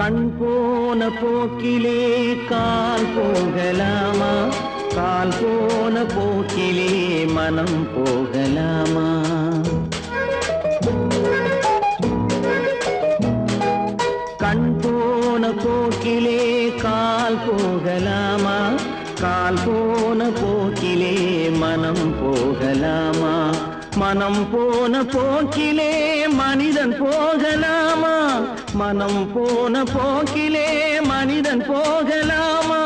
கண் போன போக்கிலே கால் போகலாமா, கால் போன போக்கிலே மனம் போகலாமா? கண் போன போக்கிலே கால் போகலாமா, கால் போன போக்கிலே மனம் போகலாமா? மனம் போன போக்கிலே மனிதன் போகலாமா, மனம் போன போக்கிலே மனிதன் போகலாமா?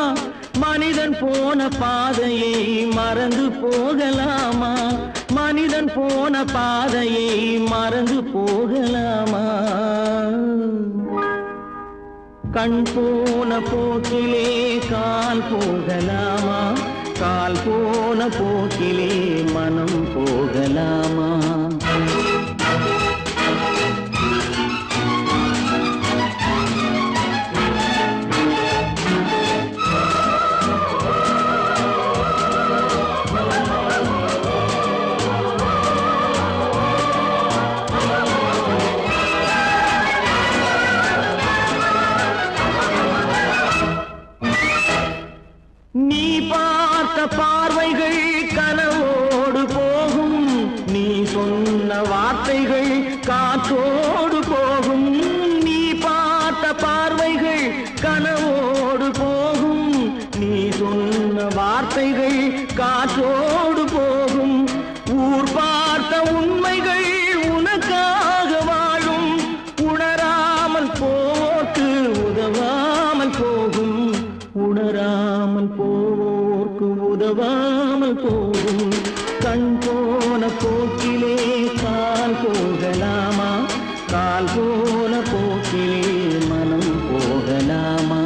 மனிதன் போன பாதையை மறந்து போகலாமா, மனிதன் போன பாதையை மறந்து போகலாமா? கண் போன போக்கிலே கால் போகலாமா, கால் போன போக்கிலே மனம் போகலாமா? நீ பார்த்த பார்வைகள் கனவோடு போகும், நீ சொன்ன வார்த்தைகள் காற்றோடு போகும். நீ பார்த்த பார்வைகள் கனவோடு போகும், நீ சொன்ன வார்த்தைகள் காற்றோடு போகும். ஊர் பார்த்த உண்மைகள் உனக்காக வாழும், உணராமல் போக்கு உதவாமல் போகும், உணராமல் போர்க்கு உதவாமல் போகும். கண் போன போக்கிலே கால் போகலாமா, கால் போன போக்கிலே மனம் போகலாமா?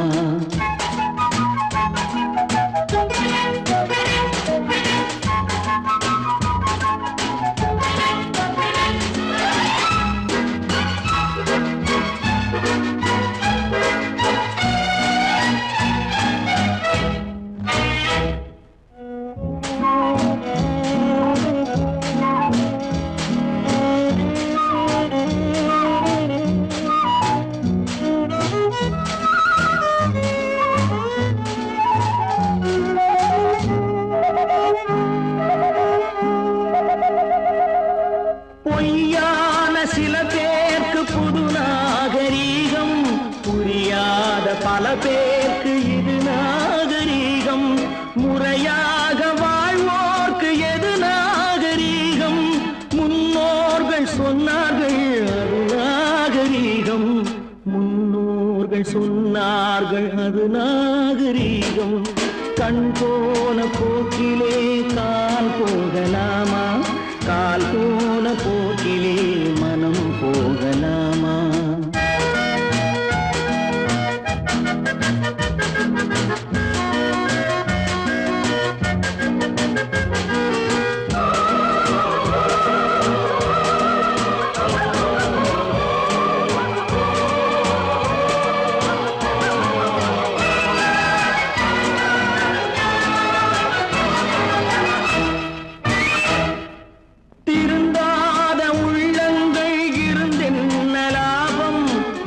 பொய்யான சில பேருக்கு புது நாகரீகம், புரியாத பல பேருக்கு இது நாகரீகம். முறையாக வாழ்வோர்க்கு எது நாகரீகம்? முன்னோர்கள் சொன்னார்கள் அது நாகரீகம், முன்னோர்கள் சொன்னார்கள் அது நாகரீகம். கண் போன போக்கிலே கால் போகலாமா, கால் போன போக்கிலே மனம் போகலாமா?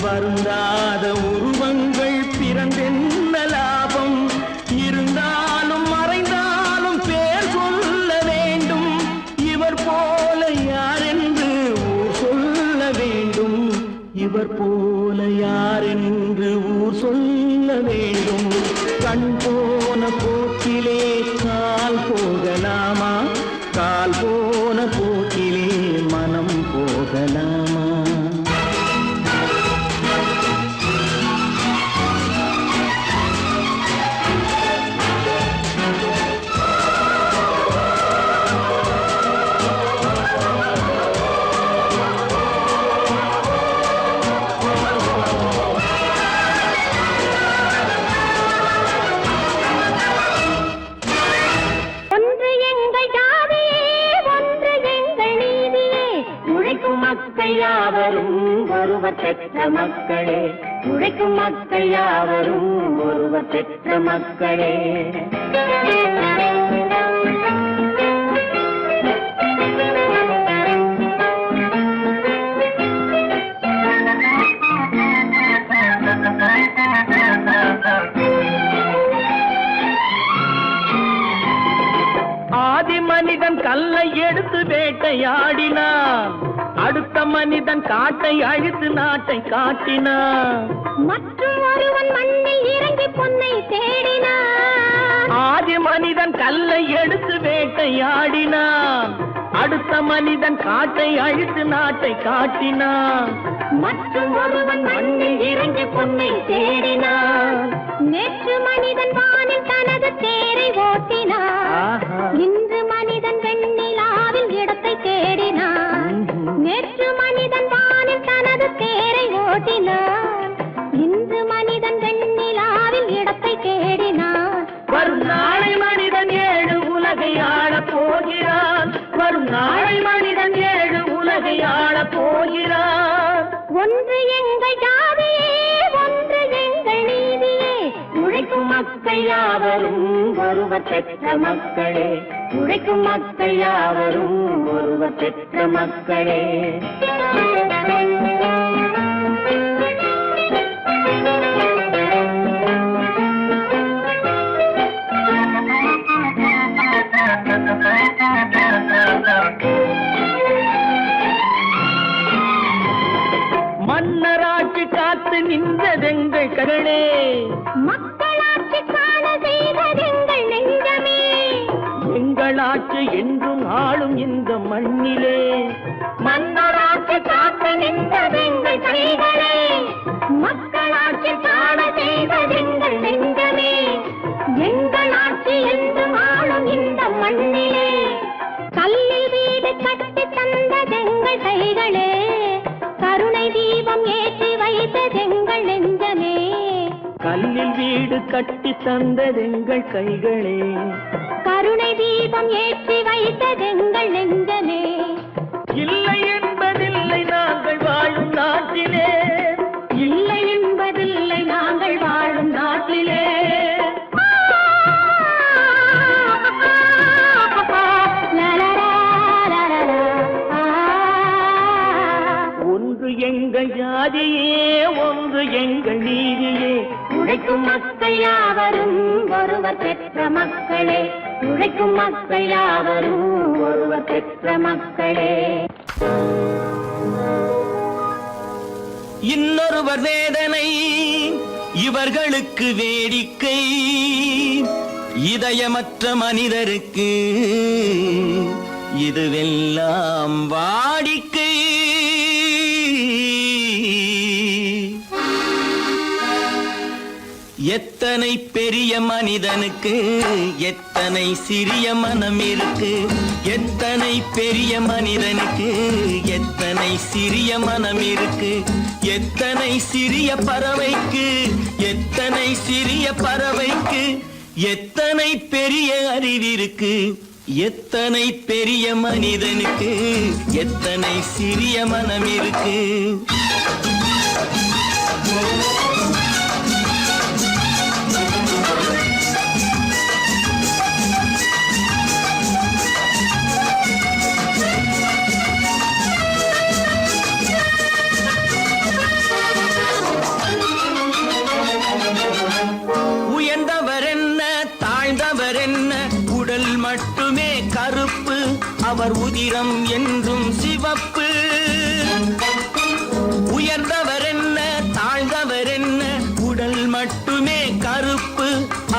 வருந்தாத உருவங்கள் பிறந்தென்ன லாபம்? இருந்தாலும் மறைந்தாலும் பேர் சொல்ல வேண்டும், இவர் போல யார் என்று ஊர் சொல்ல வேண்டும், இவர் போல போல யார் என்று ஊர் சொல்ல வேண்டும். கண் போன போக்கிலே கால் போகலாமா? கால் போன போக்கிலே மனம் போகலாமா? யாவரும் ஒருவர் பெற்ற மக்களே, உழைக்கும் மக்கள் யாவரும் ஒருவர் பெற்ற மக்களே. ஆதி மனிதன் கல்லை எடுத்து வேட்டையாடினான், அடுத்த மனிதன் காட்டை அழித்து நாட்டை காட்டினான். மற்றும் ஒருவன் மண்ணில் இறங்கி பொன்னை தேடினான். ஆதி மனிதன் கல்லை எடுத்து வேட்டையாடினான், அடுத்த மனிதன் காட்டை அழித்து நாட்டை காட்டினான். மற்றும் ஒருவன் மண்ணில் இறங்கி பொன்னை தேடினான். நேற்று மனிதன் வானில் தனது தேரை ஓட்டினான், இன்று மனிதன் வெண்ணிலாவில் இடத்தை தேடினான். நேற்று மனிதன் வானில் தனது தேரை ஓட்டினான், இன்று மனிதன் வெண்ணிலாவில் இடத்தை தேடினான். வரும் நாளை மனிதன் 7 உலகை ஆளப் போகிறான். வரும் நாளை மனிதன் 7 உலகை ஆளப் போகிறான். ஒன்று எங்கள் ஜாதியே, ஒன்று எங்கள் நீதியே, உழைக்கும் மக்கள் யாவரும் ஒருவர் பெற்ற மக்களே, உழைக்கும் மக்கள் யாவரும் ஒருவர் பெற்ற மக்களே. மன்னராட்சி காத்து நின்றதெங்கள் கரளே, மக்களாட்சி காண செய்வதெங்கள் நெஞ்சமே. எங்களாட்சி என்றும் ஆளும் இந்த மண்ணிலே, மன்னராட்சி காத்து நின்றதெங்கள் கைகளே, மக்களாட்சி காண செய்வதெங்கள் நெஞ்சமே. எங்களாட்சி என்றும் ஆளும் இந்த மண்ணிலே, கல்லில் வீடு கட்டி தந்ததெங்கள் கைகளே, கருணை தீபம் ஏற்றி வைத்ததெங்கள் நெஞ்சமே. கல்லில் வீடு கட்டி தந்ததெங்கள் கைகளே, கருணை தீபம் ஏற்றி வைத்ததெங்கள் நெஞ்சமே. இல்லை என்பதில்லை நாங்கள் வாழும் நாட்டிலே, இல்லை என்பதில்லை நாங்கள் வாழும் நாட்டிலே. ஒன்று எங்கள் ஜாதியே, ஒன்று எங்கள் நீதியே, உழைக்கும் மக்கள் யாவரும் ஒருவர் பெற்ற மக்களே, உழைக்கும் மக்கள் யாவரும் ஒருவர் பெற்ற மக்களே. இன்னொருவர் வேதனை இவர்களுக்கு வேடிக்கை, இதயமற்ற மனிதருக்கு இதுவெல்லாம் வாடிக்கை. எத்தனை பெரிய மனிதனுக்கு எத்தனை சிறிய மனம் இருக்கு, எத்தனை பெரிய மனிதனுக்கு எத்தனை சிறிய மனம் இருக்கு. எத்தனை சிறிய பறவைக்கு எத்தனை சிறிய பறவைக்கு எத்தனை பெரிய அறிவிருக்கு, எத்தனை பெரிய மனிதனுக்கு எத்தனை சிறிய மனம் இருக்கு. உயர்ந்தவர் என்ன தாழ்ந்தவர் என்ன, உடல் மட்டுமே கருப்பு, அவர் உதிரம் என்றும் சிவப்பு. உயர்ந்தவர் என்ன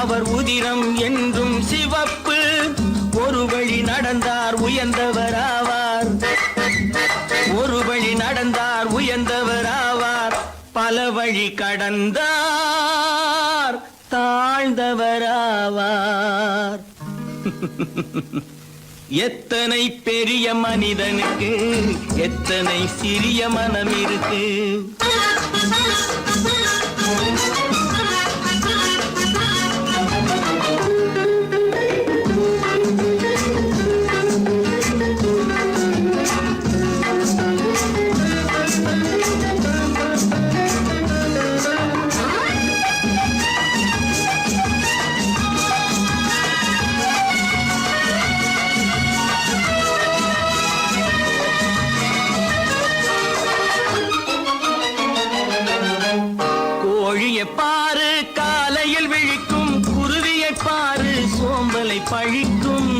அவர் உதிரம் என்றும் சிவப்பு. ஒரு வழி நடந்தார் உயர்ந்தவராவார், ஒரு வழி நடந்தார் உயர்ந்தவராவார். பல வழி கடந்தார் தாழ்ந்தவராவார். எத்தனை பெரிய மனிதனுக்கு எத்தனை சிறிய மனம் இருக்கு. பாரு காலையில் விழிக்கும், குருவியை பாரு சோம்பலை பழிக்கும்.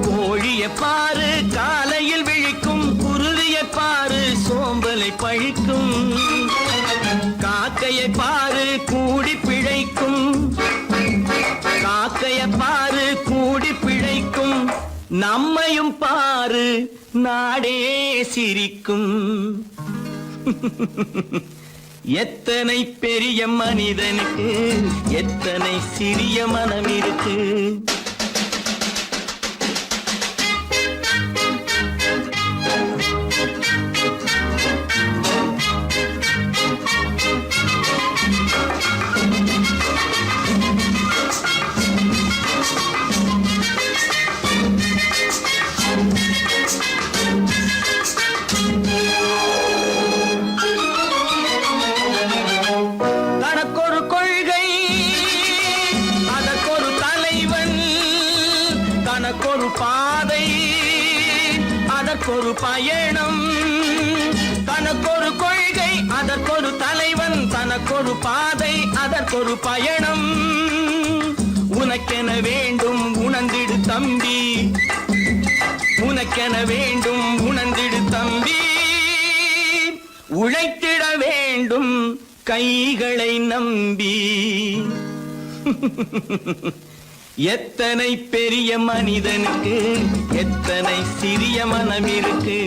கோழியை பாரு காலையில் விழிக்கும், குருவியை பாரு சோம்பலை பழிக்கும். காக்கையை பாரு கூடி பிழைக்கும், காக்கையை பாரு கூடி பிழைக்கும். நம்மையும் பாரு நாடே சிரிக்கும். எத்தனை பெரிய மனிதனுக்கு எத்தனை சிறிய மனம் இருக்கு. தனக்கொரு பாதை அதற்கொரு பயணம், தனக்கொரு கொள்கை அதற்கொரு தலைவன், தனக்கொரு பாதை அதற்கொரு பயணம். உனக்கென வேண்டும் உணர்ந்திடு தம்பி, உனக்கென வேண்டும் உணர்ந்திடு தம்பி. உழைத்திட வேண்டும் கைகளை நம்பி. எத்தனை பெரிய மனிதனுக்கு எத்தனை சிறிய மனம் இருக்கு.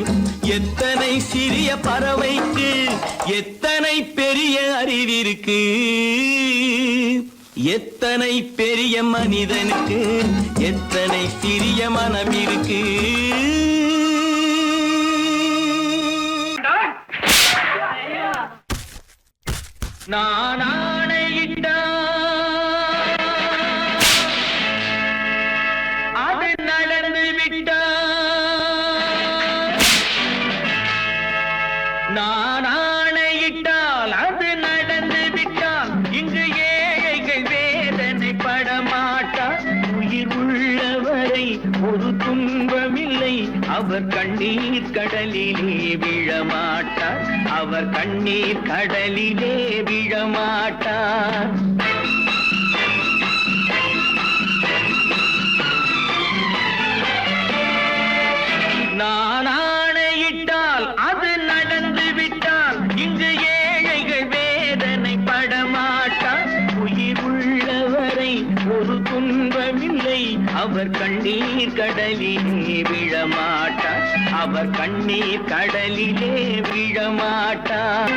எத்தனை சிறிய பறவைக்கு எத்தனை பெரிய அறிவிருக்கு. எத்தனை பெரிய மனிதனுக்கு எத்தனை சிறிய மனம் இருக்கு. நான் ஆணையிட்டான் அது நடந்து விட்டான். நான் ஆணையிட்டால் அது நடந்து விட்டால் இங்கு ஏழைகள் வேதனை படமாட்டார். உயிர் உள்ளவரை ஒரு துன்பமில்லை, அவர் கண்ணீர் கடலிலே விழமாட்டார். அவர் கண்ணீர் கடலிலே விழமாட்டார். நான் ஆணையிட்டால் அது நடந்து விட்டால் இங்கு ஏழைகள் வேதனை படமாட்டார். உயிர் உள்ளவரை ஒரு துன்பமில்லை, அவர் கண்ணீர் கடலிலே விழமாட்டார். அவர் கண்ணீர் கடலிலே விழமாட்டார்.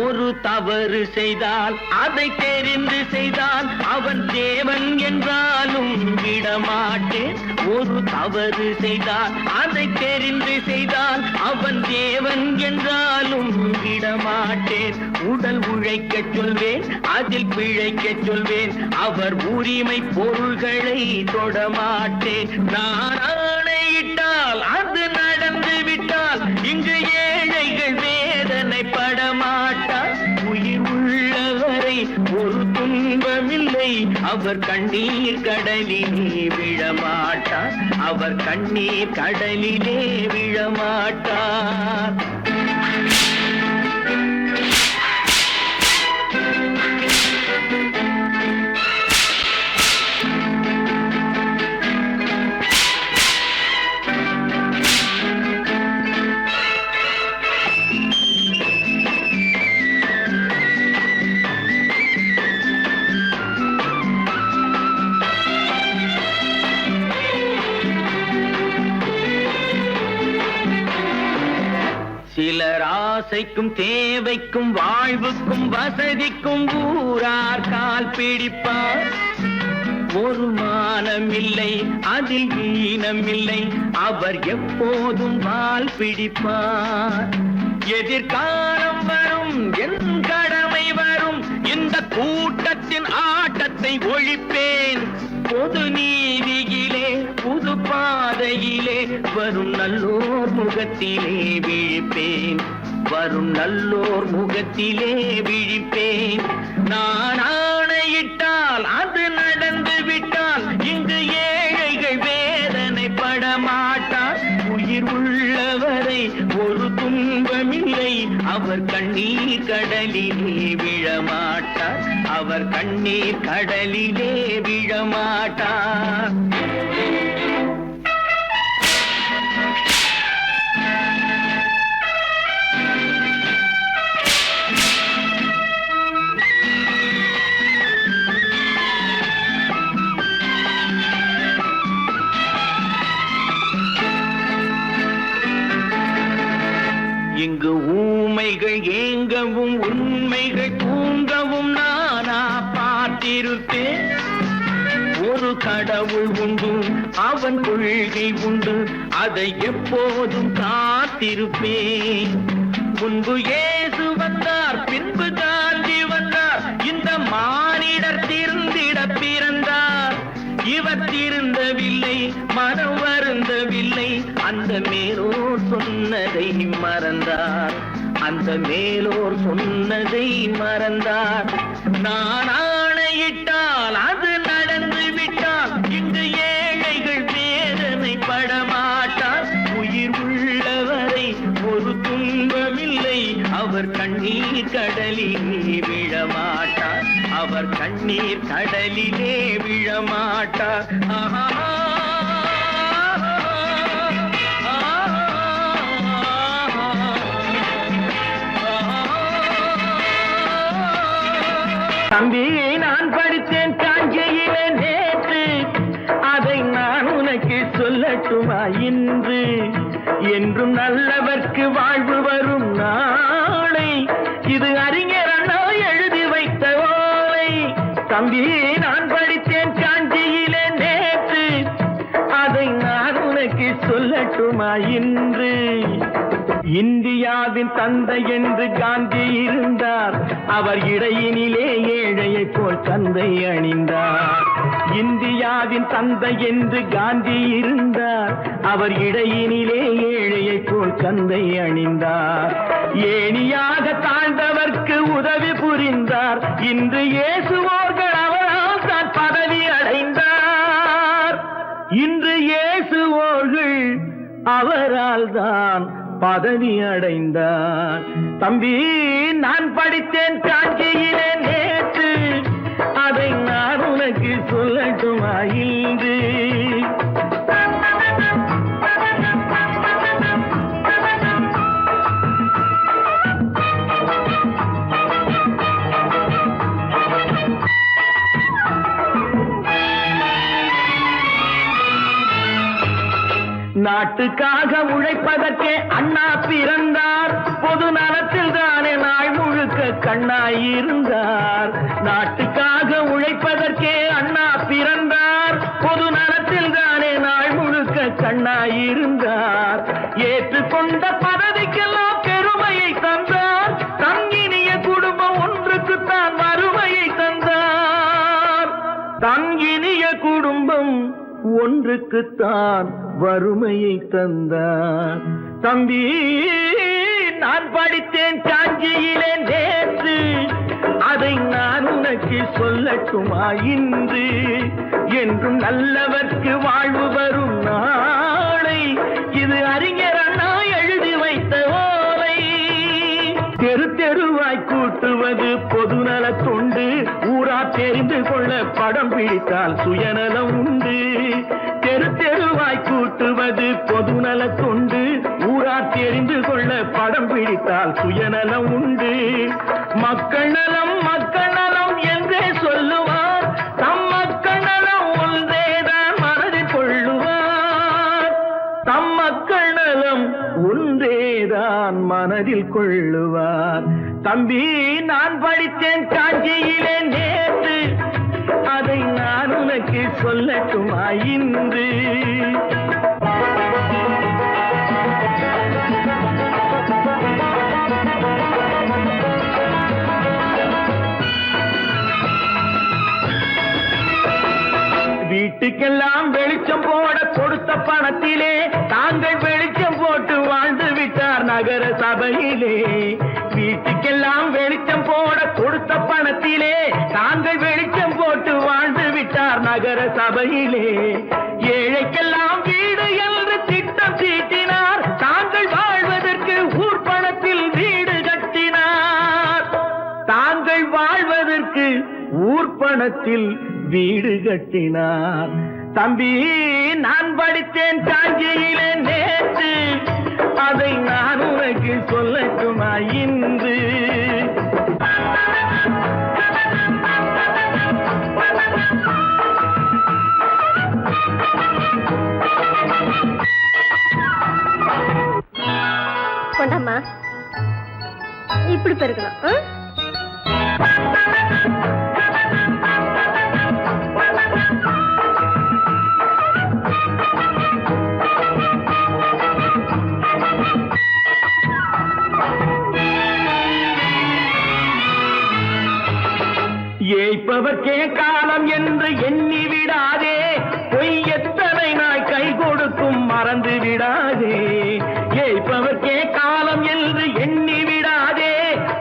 ஒரு தவறு செய்தால் அதை தெரிந்து செய்தால் அவன் தேவன் என்றாலும் விடமாட்டேன். ஒரு தவறு செய்தால் அதை தெரிந்து செய்தால் அவன் தேவன் என்றாலும் விடமாட்டேன். உடல் உழைக்கச் சொல்வேன், அதில் பிழைக்கச் சொல்வேன், அவர் உரிமை பொருள்களை தொடமாட்டேன். நான் ஆணையிட்டால் அது நடந்து விட்டால் இங்கு ஏழைகள் வேதனை படமாட்டார். உயிர் உள்ளவரை ஒரு துன்பமில்லை, அவர் கண்ணீர் கடலிலே விழமாட்டார். அவர் கண்ணீர் கடலிலே விழமாட்டார். ஆசைக்கும் தேவைக்கும் வாழ்வுக்கும் வசதிக்கும் ஊரார் கால் பிடிப்பார். ஒரு மானமில்லை அதில் ஈனமில்லை, அவர் எப்போதும் வால் பிடிப்பார். எதிர்காலம் வரும், என் கடமை வரும், இந்த கூட்டத்தின் ஆட்டத்தை ஒழிப்பேன். பொது நீதியிலே புது பாதையிலே வரும் நல்லோர் முகத்திலே விழிப்பேன். வரும் நல்லோர் முகத்திலே விழிப்பேன். நான் ஆணையிட்டால் அது நடந்து விட்டால் இங்கு ஏழைகள் வேதனைப்பட மாட்டார். உயிர் உள்ளவரை ஒரு துன்பமில்லை, அவர் கண்ணீர் கடலிலே விழமாட்டார். அவர் கண்ணீர் கடலிலே விழமாட்டார். இங்கு ஊமைகள் ஏங்கவும் உண்மைகள் தூங்கவும் நானா பார்த்திருப்பேன். ஒரு கடவுள் உண்டு, அவன் கொள்கை உண்டு, அதை எப்போதும் காத்திருப்பேன். முன்பு இயேசு வந்தார், பின்பு காந்தி வந்தார், இந்த மானிடர் திருந்திட பிறந்தார். இவர் திருந்தவில்லை, மனம் வருந்தவில்லை, அந்த மேலோர் சொன்னதை மறந்தார். அந்த மேலோர் சொன்னதை மறந்தார். நான் ஆணையிட்டால் அது நடந்து விட்டால் இங்கு ஏழைகள் வேதனைப்பட மாட்டார். உயிர் உள்ளவரை ஒரு துன்பமில்லை, அவர் கண்ணீர் கடலிலே விழமாட்டார். அவர் கண்ணீர் கடலிலே விழமாட்டார். ஆஹா. தம்பி, நான் படித்தேன் காஞ்சியிலே நேற்று, அதை நான் உனக்கு சொல்லட்டுமா இன்று? என்றும் நல்லவர்க்கு வாழ்வு வரும் நாளை, இது அறிஞர் அண்ணா எழுதி வைத்த ஓலை. தம்பி, நான் படித்தேன் காஞ்சியிலே நேற்று, அதை நான் உனக்கு சொல்லட்டுமா இன்று? இந்தியாவின் தந்தை என்று காந்தி இருந்தார், அவர் இடையினிலே ஏழையை போல் தந்தை அணிந்தார். இந்தியாவின் தந்தை என்று காந்தி இருந்தார், அவர் இடையினிலே ஏழையை போல் தந்தை அணிந்தார். ஏணியாக தாழ்ந்தவர்க்கு உதவி புரிந்தார். இன்று இயேசுவோர்கள் அவரால் தான் பதவி அடைந்தார். இன்று இயேசுவோர்கள் அவரால் தான் பதவி அடைந்தார். தம்பி, நான் படித்தேன் காஞ்சியிலே நேற்று, அதை நான் உனக்கு சொல்லட்டுமா இன்று? நாட்டுக்காக உழைப்பதற்கே அண்ணா பிறந்தார். பொது நலத்தில் தானே நாள் முழுக்க கண்ணாயிருந்தார். நாட்டுக்காக உழைப்பதற்கே அண்ணா பிறந்தார். பொது நலத்தில் தானே நாள் முழுக்க கண்ணாயிருந்தார். ஏற்றுக்கொண்ட பதவிக்கெல்லாம் பெருமையை தந்தார். தங்கினிய குடும்பம் ஒன்றுக்குத்தான் வறுமையை தந்தார். தங்கினிய குடும்பம் ஒன்றுக்குத்தான் வறுமையை தந்தார். தம்பி, நான் படித்தேன் காஞ்சியிலே நேற்று, அதை நான் உனக்கு சொல்லட்டுமா இன்று? என்றும் நல்லவர்க்கு வாழ்வு வரும் நாளை, இது அறிஞர் அண்ணா எழுதி வைத்த ஓலை. தெரு தெருவாய் கூட்டுவது பொதுநல தொண்டு, ஊரா தெரிந்து கொள்ள படம் பிடித்தால் சுயநலம் உண்டு. தெரு தெருவாய் கூட்டுவது பொதுநல தொண்டு, ஊரா தெரிந்து கொள்ள படம் பிடித்தால் சுயநலம் உண்டு. மக்கள் நலம் மக்கள் நலம் என்றே சொல்லுவார், தம் மக்கள் நலம் ஒன்றேதான் மனதில் கொள்ளுவார். தம் மக்கள் நலம் ஒன்றேதான் மனதில் கொள்ளுவார். தம்பி, நான் படித்தேன் காஞ்சியிலே நேற்று, அதை நான் உனக்கு சொல்லட்டுமா இன்று? வீட்டுக்கெல்லாம் வெளிச்சம் போட கொடுத்த பணத்திலே தாங்கள் வெளிச்சம் போட்டு வாழ்ந்து விட்டார் நகர சபையிலே. வீட்டுக்கெல்லாம் வெளிச்சம் போட கொடுத்த பணத்திலே தாங்கள் வெளிச்சம் போட்டு வாழ்ந்து விட்டார் நகர சபையிலே. ஏழைக்கெல்லாம் வீடு என்று திட்டம் தீட்டினார், தாங்கள் வாழ்வதற்கு ஊர் பணத்தில் வீடு கட்டினார். தாங்கள் வாழ்வதற்கு ஊர் பணத்தில் வீடு கட்டினார். தம்பி, நான் படித்தேன் காஞ்சியிலே நேற்று, அதை நான் உனக்கு சொல்லட்டுமா இன்று? கொண்டாமா, இப்படி பெருக்கணும். ஏய்ப்பவர்க்கே காலம் என்று எண்ணி விடாதே, பொய் எத்தனை நாய் கை கொடுக்கும் மறந்து விடாதே. ஏய்ப்பவர்க்கே காலம் என்று எண்ணி விடாதே,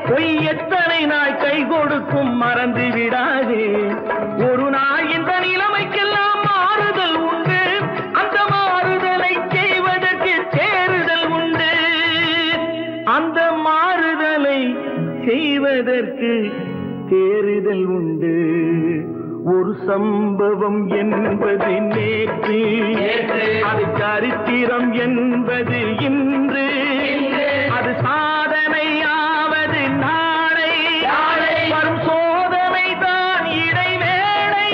பொய் எத்தனை நாய் கை கொடுக்கும் மறந்து விடாதே. ஒரு நாள் இந்த நிலைமைக்கெல்லாம் மாறுதல் உண்டு, அந்த மாறுதலை செய்வதற்கு தேறுதல் உண்டு. அந்த மாறுதலை செய்வதற்கு தேறுதல் உண்டு. ஒரு சம்பவம் என்பது நேற்று, அது சரித்திரம் என்பது இன்று, அது சாதனையாவது நாளை, வரும் சோதனை தான் இடைவேளை.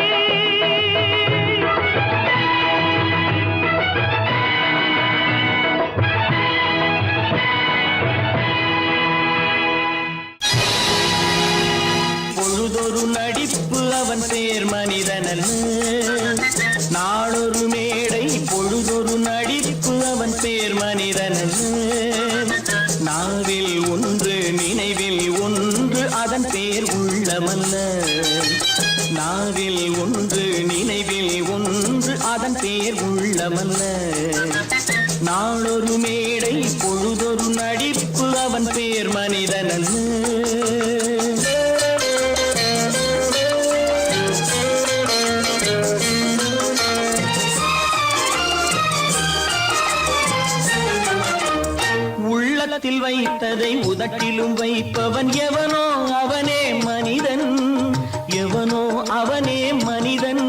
பொழுதொரு நடிப்பு அவன் பேர் மனிதனல்ல, நாளொரு மேடை பொழுதொரு நடிப்பு அவன் பேர் மனிதனல்ல. நாவில் ஒன்று நினைவில் ஒன்று அதன் பேர் உள்ளமல்ல. நாவில் ஒன்று நினைவில் ஒன்று அதன் பேர் உள்ளமல்ல. நாளொரு மேடை பொழுதொரு நடிப்பு அவன் பேர் மனிதனல்ல. உள்ளத்தில் வைத்ததை உதட்டிலும் வைப்பவன் எவனோ அவனே மனிதன், எவனோ அவனே மனிதன்.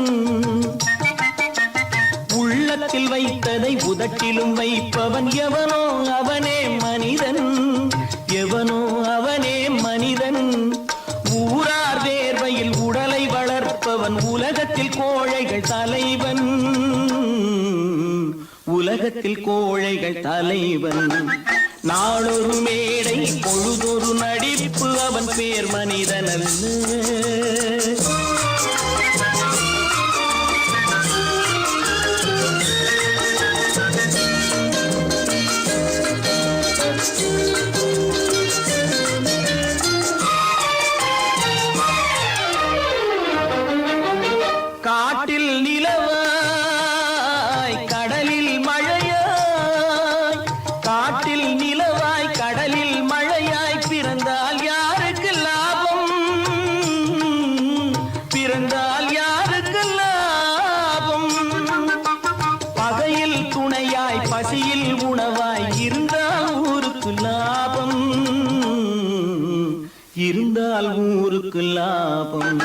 உள்ளத்தில் வைத்ததை உதட்டிலும் வைப்பவன் எவனோ அவனே மனிதன், எவனோ அவனே மனிதன். ஊரார் வேர்வையில் உடலை வளர்ப்பவன் உலகத்தில் கோழைகள் தலைவன், உலகத்தில் கோழைகள் தலைவன். நாளொரு மேடை பொழுதொரு நடிப்பு அவன் பேர் மனிதனல்ல. காட்டில் நிலவாய் கடலில் மழையாய், காட்டில் நிலவாய் கடலில் மழையாய் பிறந்தால் யாருக்கு லாபம், பிறந்தால் யாருக்கு லாபம். பகையில் துணையாய் பசியில் உணவாய் இருந்தால் ஊருக்கு லாபம், இருந்தால் ஊருக்கு லாபம்.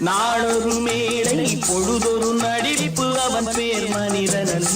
நாளொரு மேடை பொழுதொரு நடிப்பு அவன் பேர் மனிதனல்ல.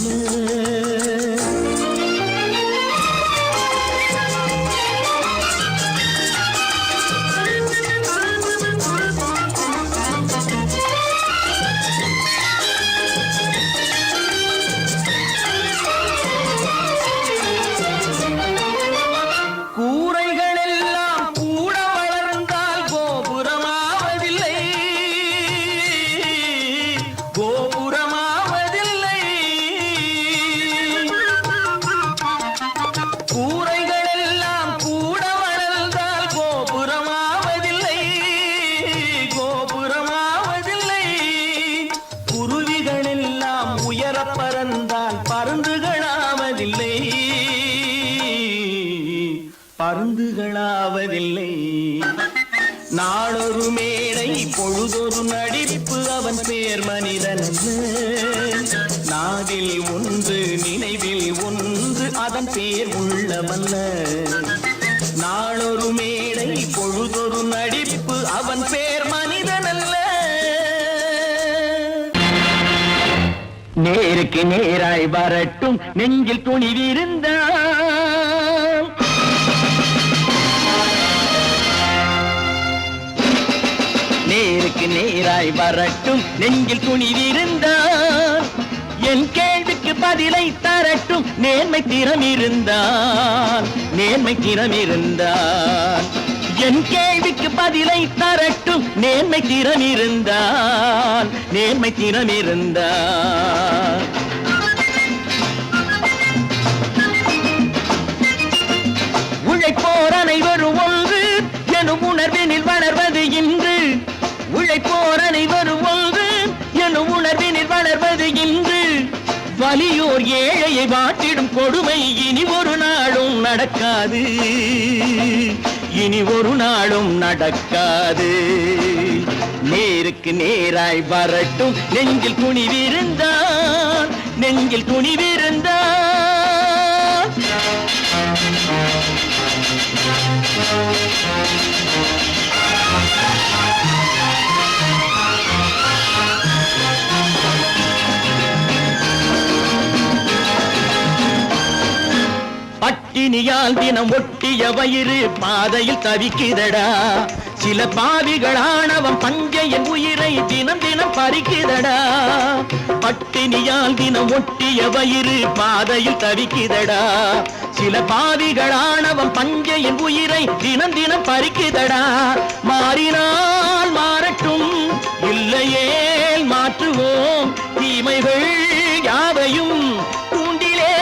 பறந்தால் பருந்துகளாவதில்லை, பருந்துகளாவதில்லை. நாளொரு மேடை பொழுதொரு நடிப்பு அவன் பேர் மனிதனல்ல. நாவில் ஒன்று நினைவில் ஒன்று அதன் பேர் உள்ளவல்ல. நாளொரு மேடை பொழுதொரு நடிப்பு அவன் பேர் மனிதனல்ல. நேருக்கு நேராய் வரட்டும் நெஞ்சில் துணிவிருந்தால், நேருக்கு நேராய் வரட்டும் நெஞ்சில் துணிவிருந்தால், என் கேள்விக்கு பதிலை தரட்டும் நேர்மை திறம் இருந்தால், நேர்மை திறம் இருந்தால். என் கேள்விக்கு பதிலை தரட்டும் நேர்மை திறம் இருந்தால், நேர்மை திறம் இருந்தால். உழைப்போர் அனைவரும் ஒன்று எனும் உணர்வினில் வளர்வது இன்று, உழைப்போர் அனைவரும் ஒன்று எனும் உணர்வினில் வளர்வது இன்று. வலியோர் ஏழையை வாட்டிடும் கொடுமை இனி ஒரு நாளும் நடக்காது, இனி ஒரு நாளும் நடக்காது. நேருக்கு நேராய் வரட்டும் நெஞ்சில் துணிவிருந்தால், நெஞ்சில் துணிவிருந்தால். பட்டினியால் தினம் ஒட்டிய வயிறு பாதையில் தவிக்குதடா. சில பாவிகளானவன் பஞ்சையின் உயிரை தினம் தினம் பறிக்குதடா. பட்டினியால் தினம் ஒட்டிய வயிறு பாதையில் தவிக்குதடா. சில பாவிகளானவன் பஞ்சையின் உயிரை தினம் தினம் பறிக்குதடா. மாறினால் மாறட்டும், இல்லையேல் மாற்றுவோம், தீமைகள் யாவையும் தூண்டிலே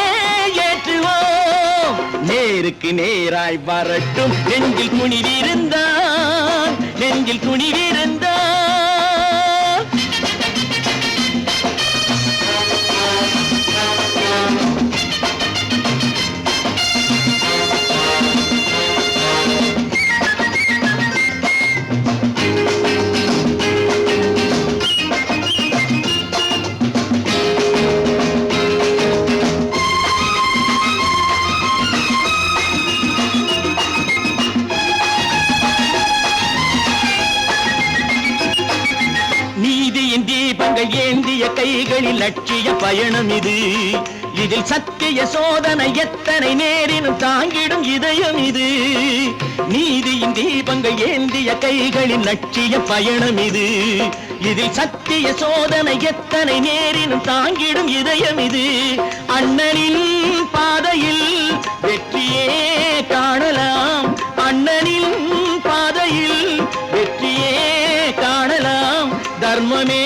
ஏற்றுவோம். நேருக்கு நேராய் வரட்டும் நெஞ்சில் துணிவிருந்தால், நெஞ்சில் துணிவிருந்தால். நீதியின் தீபங்கள் ஏந்திய கைகளில் லட்சிய பயணம் இது. இதில் சத்திய சோதனை எத்தனை நேரினும் தாங்கிடும் இதயம் இது. நீதியின் தீபங்கள் ஏந்திய கைகளில் லட்சிய பயணம் இது. இதில் சத்திய சோதனை எத்தனை நேரினும் தாங்கிடும் இதயம் இது. அண்ணனின் பாதையில் வெற்றியே காணலாம், அண்ணனின் பாதையில் வெற்றியே காணலாம். தர்மமே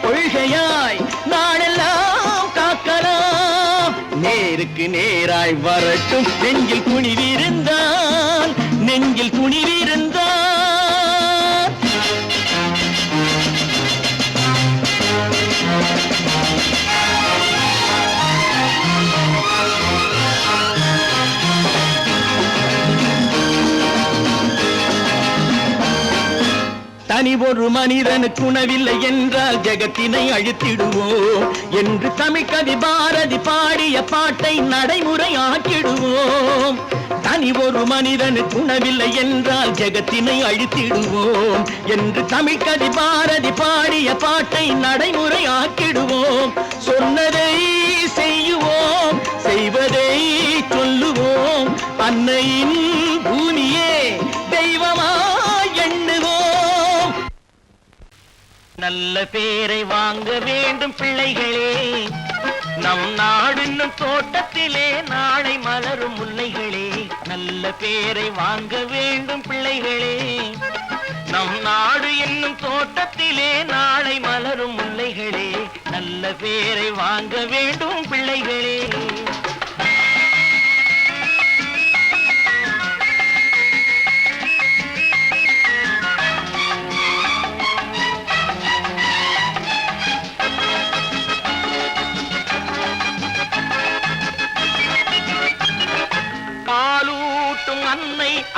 கொள்கையாய் நாடெல்லாம் காக்கலாம். நேருக்கு நேராய் வரட்டும் நெஞ்சில் துணிவிருந்தால், நெஞ்சில் துணிவிருந்தால். தனி ஒரு மனிதனுக்கு உணவில்லை என்றால் ஜெகத்தினை அழித்திடுவோம் என்று தமிழ் கவி பாரதி பாடிய பாட்டை நடைமுறை ஆக்கிடுவோம். தனி ஒரு மனிதனுக்கு உணவில்லை என்றால் ஜெகத்தினை அழித்திடுவோம் என்று தமிழ் கவி பாரதி பாடிய பாட்டை நடைமுறை ஆக்கிடுவோம். சொன்னதை செய்யுவோம், செய்வதை சொல்லுவோம், அன்னையின் பூமியே தெய்வமாய் எண்ணுவோம். நல்ல பேரை வாங்க வேண்டும் பிள்ளைகளே, நம் நாடு என்னும் தோட்டத்திலே நாளை மலரும் முல்லைகளே. நல்ல பேரை வாங்க வேண்டும் பிள்ளைகளே, நம் நாடு என்னும் தோட்டத்திலே நாளை மலரும் முல்லைகளே. நல்ல பேரை வாங்க வேண்டும் பிள்ளைகளே.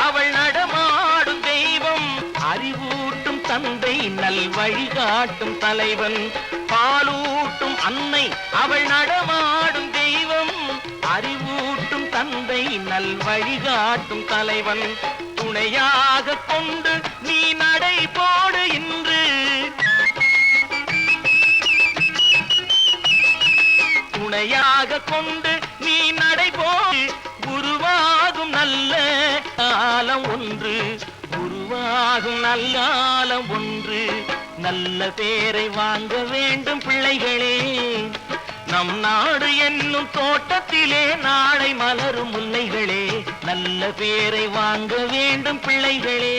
அவள் நடமாடும் தெய்வம், அறிவூட்டும் தந்தை நல் வழிகாட்டும் தலைவன். பாலூட்டும் அன்னை அவள் நடமாடும் தெய்வம், அறிவூட்டும் தந்தை நல் வழிகாட்டும் தலைவன். துணையாக கொண்டு நீ நடை போடு இன்று, துணையாக கொண்டு நீ நடை போடு. உருவாகும் நல்ல காலம் ஒன்று, உருவாகும் நல்ல காலம் ஒன்று. நல்ல பேரை வாங்க வேண்டும் பிள்ளைகளே, நம் நாடு என்னும் தோட்டத்திலே நாளை மலரும் முல்லைகளே. நல்ல பேரை வாங்க வேண்டும் பிள்ளைகளே.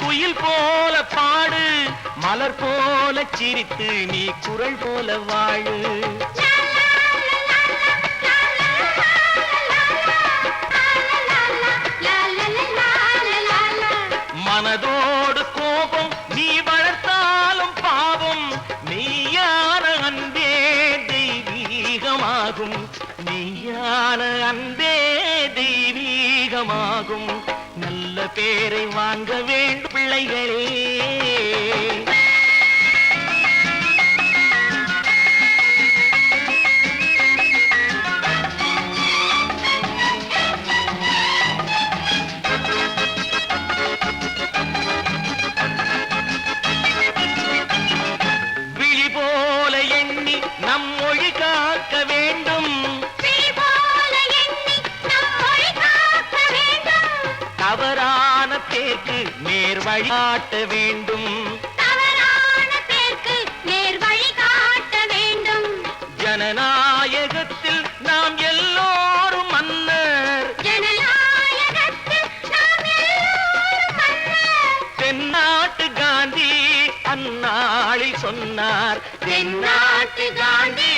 குயில் போல பாடு, மலர் போல சிரித்து நீ குரல் போல வாழு. மனதோடு கோபம் நீ வளர்த்தாலும் பாவம், மெய்யான அன்பே தெய்வீகமாகும், மெய்யான அன்பே தெய்வீகமாகும். நல்ல பேரை வாங்க வேண்டும் பிள்ளைகளே. விழி போல எண்ணி நம் மொழி காக்க வேண்டும், தவறான பேருக்கு நேர் வழி காட்ட வேண்டும், ஜனநாயகத்தில் நாம் எல்லோரும் மன்னர், தென்னாட்டு காந்தி அந்நாளில் சொன்னார், தென்னாட்டு காந்தி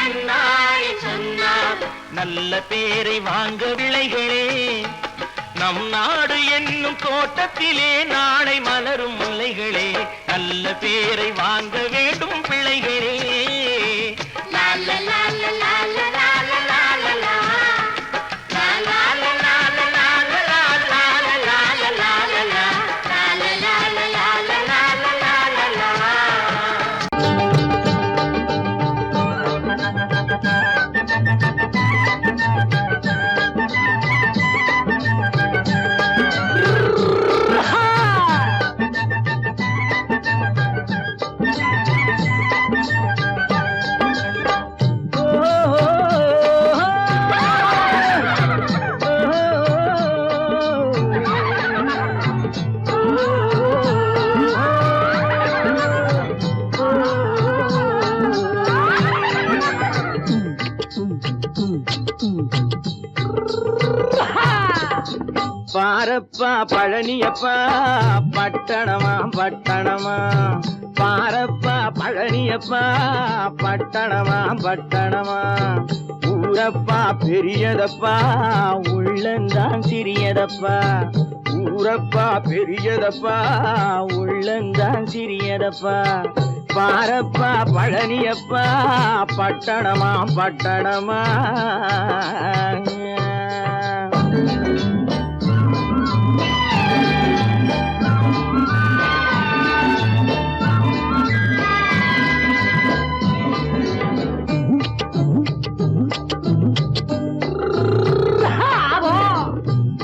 அந்நாளில் சொன்னார். நல்ல பேரை வாங்க பிள்ளைகளே, நம் நாடு என்னும் தோட்டத்திலே நாளை மலரும் முல்லைகளே. நல்ல பேரை வாங்க வேண்டும் பிள்ளைகளே. பாரப்பா பழனியப்பா பட்டணமா பட்டணமா, பாரப்பா பழனியப்பா பட்டணமா பட்டணமா. ஊரப்பா பெரியதப்பா உள்ளந்தான் சிறியதப்பா, ஊரப்பா பெரியதப்பா உள்ளந்தான் சிறியதப்பா. பாரப்பா பழனியப்பா பட்டணமா பட்டணமா.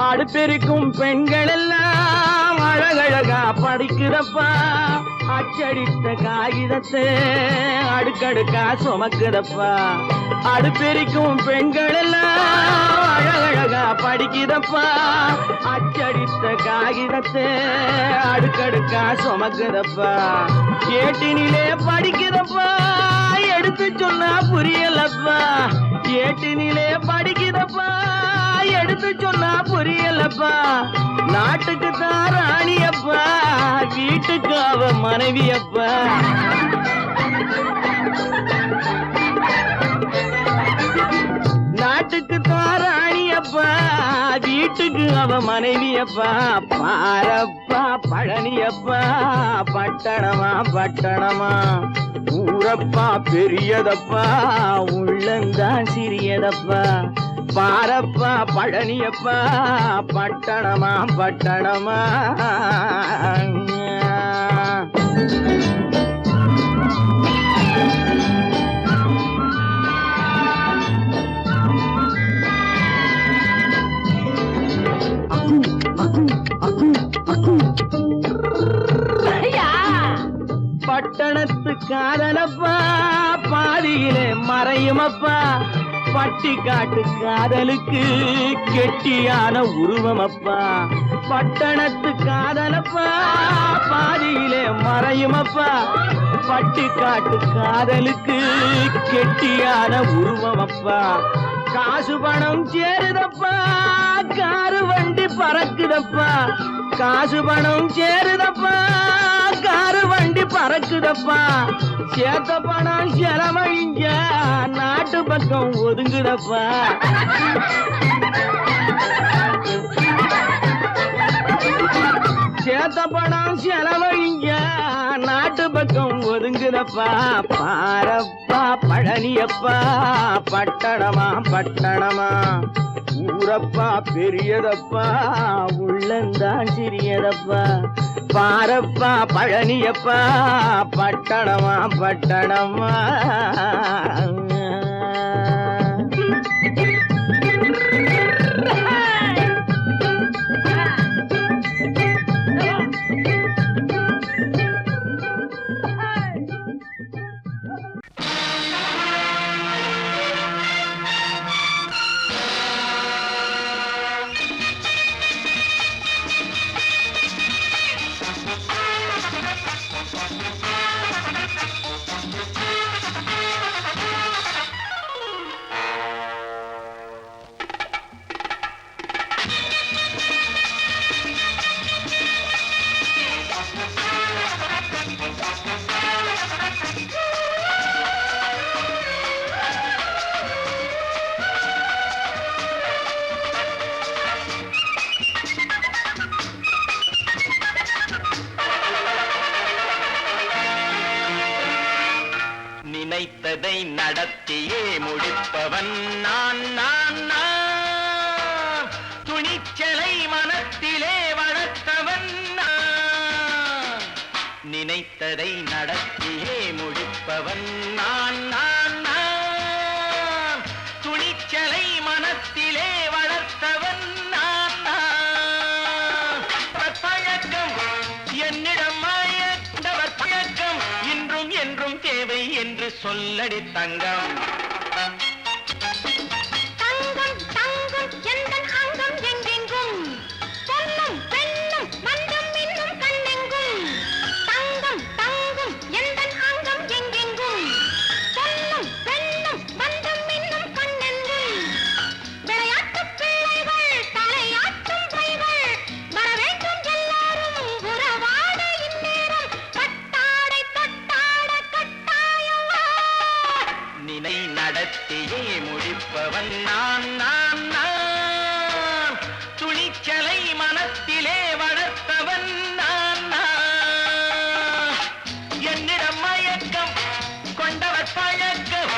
அடுப்பெருக்கும் பெண்கள் எல்லாம் அழகழகா படிக்கிறப்பா, அச்சடித்த காகிதத்தை அடுக்கடுக்கா சுமக்குதப்பா. அடுப்பெருக்கும் பெண்கள் எல்லாம் அழகழகா படிக்கிறப்பா, அச்சடித்த காகிதத்தை அடுக்கடுக்கா சுமக்குதப்பா. ஏட்டினிலே படிக்கிறப்பா, எடுத்து சொன்னா புரியலப்பா, ஏட்டினிலே படிக்கிறப்பா, எடுத்து சொன்னா புரியலப்பா. நாட்டுக்கு தான் ராணியப்பா, வீட்டுக்கு அவ மனைவியப்பா. வீட்டுக்கு அவ மனைவியப்பா பாரப்பா பழனியப்பா பட்டணமா பட்டணமா ஊரப்பா பெரியதப்பா உள்ளந்தான் சிறியதப்பா பாரப்பா பழனியப்பா பட்டணமா பட்டணமா பட்டணத்து காதலப்பா பாதியிலே மறையுமப்பா பட்டி காட்டு காதலுக்கு கெட்டியான உருவமப்பா பட்டணத்து காதலப்பா பாதியிலே மறையுமப்பா பட்டி காட்டு காதலுக்கு கெட்டியான உருவமப்பா காசு பணம் சேருதப்பா காரு வண்டி பறக்குதப்பா காசு பணம் சேருதப்பா காரு வண்டி பறக்குதப்பா சேத்த பணம் செலவழிஞ்ச நாட்டு பக்கம் ஒதுங்குதப்பா சேத்த பணம் செலவழிஞ்ச நாட்டு பக்கம் ஒதுங்குதப்பா பாரப்பா பழனியப்பா பட்டணமா பட்டணமா ஊரப்பா பெரியதப்பா உள்ளந்தான் சிறியதப்பா பாரப்பா பழனியப்பா பட்டணமா பட்டணமா நினைத்ததை நடத்தியே முடிப்பவன் நான் நான் நான் துணிச்சலை மனத்திலே வளர்த்தவன் நான் நினைத்ததை நடத்தியே முடிப்பவன் நான் நான் நான் துணிச்சலை மனத்திலே வளர்த்தவன் நான் நான் பழக்கம் என்னிடம் மாயவர் பழக்கம் இன்றும் என்றும் தேவை என்று சொல்லடி தங்கம் தங்கம் தங்கம் எந்தன் அங்கம் எங்கெங்கும் பொன்னும் பெண்ணும் மந்தம் இன்னும் கண்ணெங்கும் தங்கம் தங்கம் எந்தன் அங்கம் எங்கெங்கும் பொன்னும் பெண்ணும் மந்தம் இன்னும் கண்ணெங்கும் விளையாட்டு பிள்ளைகள் தலையாட்டும் பைகள் வர வேண்டும் எல்லாரும் உறவாட இந்நேரம் கட்டாடை தொட்டாட கட்டாயவா நினை நடத்தியே முடிப்பவன் நான் நான் நான் துணிச்சலை மனத்திலே வளர்த்தவன் நான் நான் என்னிடம் மயக்கம் கொண்டவர் பழக்கம்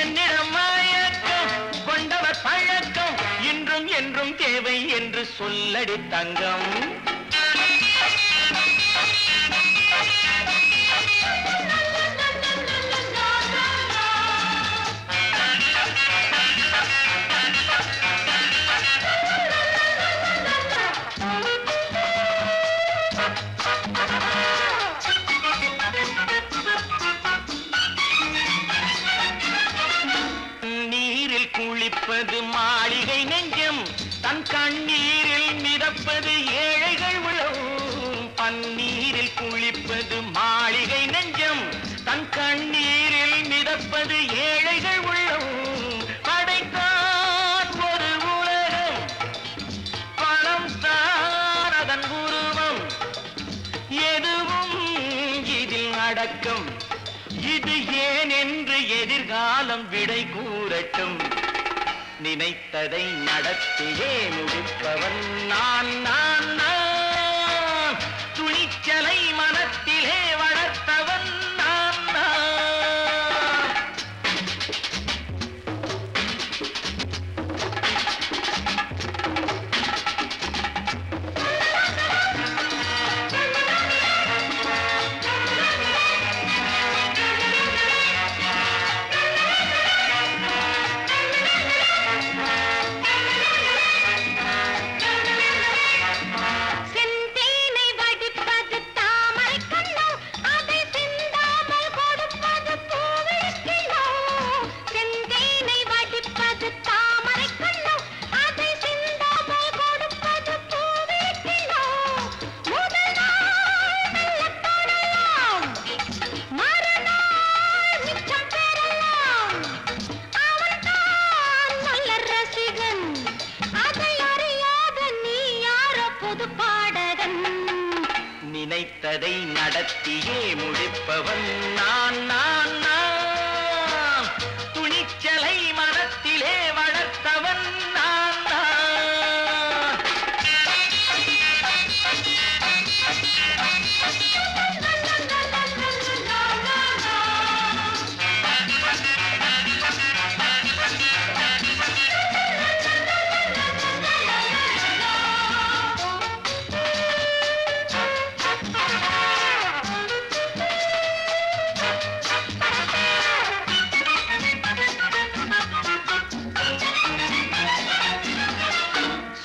என்னிடம் மயக்கம் கொண்டவர் பழக்கம் இன்றும் என்றும் தேவை என்று சொல்லடி தங்கம் நீரில் குளிப்பது மாளிகை நெஞ்சம் தன் கண்ணீரில் மிதப்பது ஏழைகள் உளவும் பன்னீரில் குளிப்பது மாளிகை நெஞ்சம் தன் கண்ணீரில் மிதப்பது ஏழைகள் உள்ளவும் படைத்தான் ஒரு உலகம் பணம் தான் அதன் உருவம் எதுவும் இதில் அடக்கம் இது ஏன் என்று எதிர்காலம் விடை கூறட்டும் நினைத்ததை நடத்தியே முடிப்பவன் நான் நான் நான் துணிச்சலை மனத்திலே வளர்த்தவன் நான் நான் செந்தேனை வடிப்பது தாமரை கண்ணோ, அதை சிந்தாமல் கொடுப்பது பூவிழிக்கிளோ. செந்தேனை வடிப்பது தாமரை கண்ணோ, அதை சிந்தாமல் கொடுப்பது பூவிழிக்கிளோ. முதல் நாள் மெல்ல தொடலாம், மறுநாள் மிச்சம் பெறலாம். அவன்தான் நல்ல ரசிகன், அதை அறியாத நீ யாரோ புது பாடகன். நினைத்ததை நடத்தியே முடிப்பவன் நான் நான் நான் துணிச்சலை மனத்திலே வளர்த்தவன் நான் நான்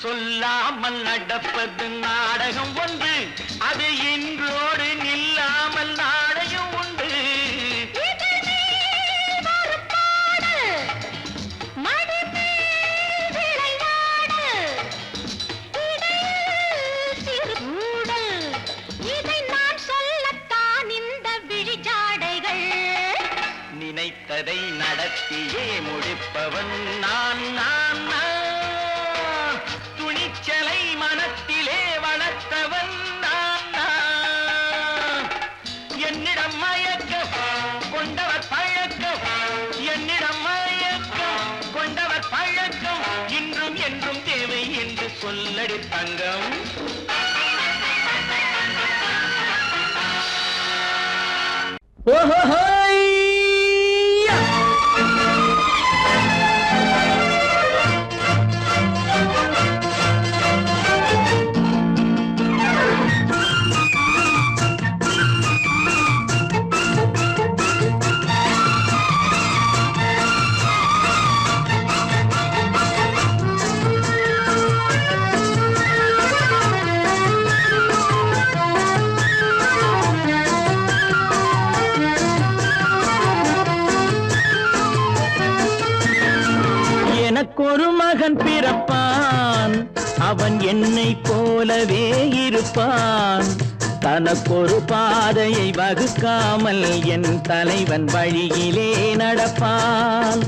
சொல்லாமல் நடப்பது நாடகம் ஒன்று, அது இன்றோடு நில்லாமல் நாடகம் உண்டு. இதழ் மேல் ஒரு பாடு, மடி மேல் விளையாடு, இடையில் சிறு ஊடல், இதை நான் சொல்லத்தான் இந்த விழிஜாடைகள். நினைத்ததை நடத்தியே முடிப்பவன் நான் நான் நான் துணிச்சலை மனத்திலே வளர்த்தவன் நான் நான் என்னிடம் மயக்கம் கொண்டவர் பழக்கம், என்னிடம் மயக்கம் கொண்டவர் பழக்கம், இன்றும் என்றும் தேவை என்று சொல்லடி தங்கம். எனக்கொரு மகன் பிறப்பான், அவன் என்னை போலவே இருப்பான். தனக்கொரு பாதையை வகுக்காமல் என் தலைவன் வழியிலே நடப்பான்.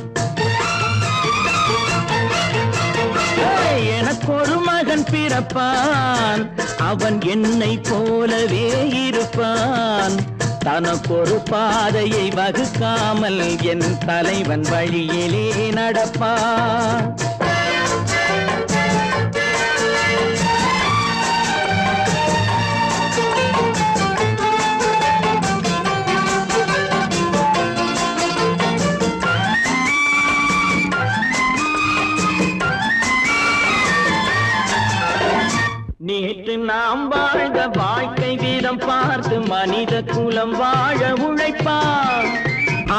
எனக்கொரு மகன் பிறப்பான், அவன் என்னை போலவே இருப்பான். தனக்கொரு பாதையை வகுக்காமல் என் தலைவன் வழியிலே நடப்பான். நேற்று நாம் வாழ்ந்த வாழ்க்கை வீதம் பார்த்து மனித குலம் வாழ உழைப்பான்.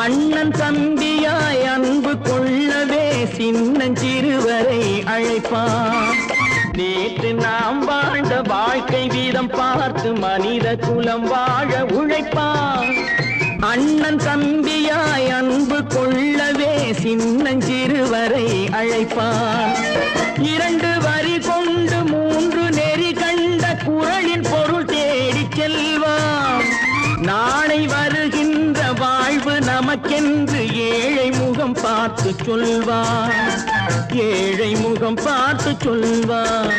அண்ணன் தம்பியாய் அன்பு கொள்ளவே சின்னஞ்சிறுவரை அழைப்பான். நேற்று நாம் வாழ்ந்த வாழ்க்கை வீதம் பார்த்து மனித குலம் வாழ உழைப்பான். அண்ணன் தம்பியாய் அன்பு கொள்ளவே சின்னஞ்சிறுவரை அழைப்பான். இரண்டு வரி கொண்டு மூன்று நெறி கண்ட குறளின் பொருள் தேடிச் செல்வான். நாளை வருகின்ற வாழ்வு நமக்கென்று ஏழை முகம் பார்த்து சொல்வான். ஏழை முகம் பார்த்து சொல்வான்.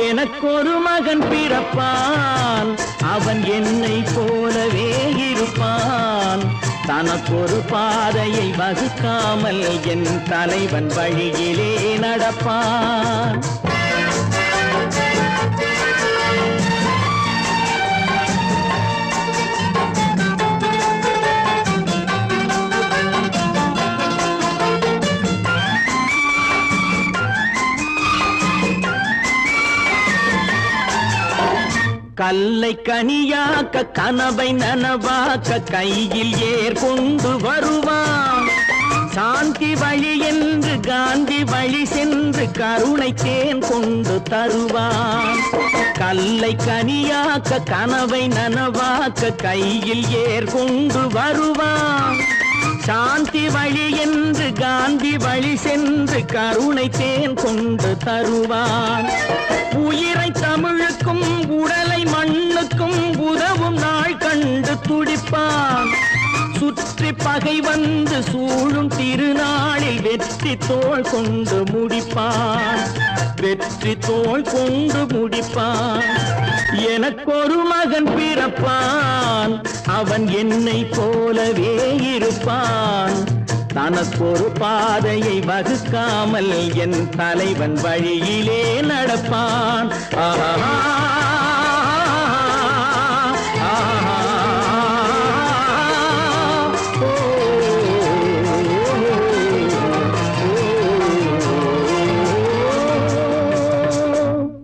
எனக்கொரு மகன் பிறப்பான், அவன் என்னை போலவே இருப்பான். தனக்கொரு பாதையை வகுக்காமல் என் தலைவன் வழியிலே நடப்பான். கல்லை கனியாக்க கனவை நனவாக்க கையில் ஏர் கொண்டு வருவான். சாந்தி வழி என்று காந்தி வழி சென்று கருணை தேன் கொண்டு தருவான். கல்லை கனியாக்க கனவை நனவாக்க கையில் ஏர் கொண்டு வருவான். சாந்தி வழி என்று காந்தி வழி சென்று கருணை தேன் கொண்டு தருவான். உயிரை தமிழுக்கும் உடலை மண்ணுக்கும் உதவும் நாள் கண்டு துடிப்பான். சுற்றி பகை வந்து சூழும் திருநாளில் வெற்றி தோள் கொண்டு முடிப்பான். வெற்றி தோள் கொண்டு முடிப்பான். எனக்கொரு மகன் பிறப்பான், அவன் என்னை போலவே இருப்பான். தனக்கொரு பாதையை வகுக்காமல் என் தலைவன் வழியிலே நடப்பான். ஆஹா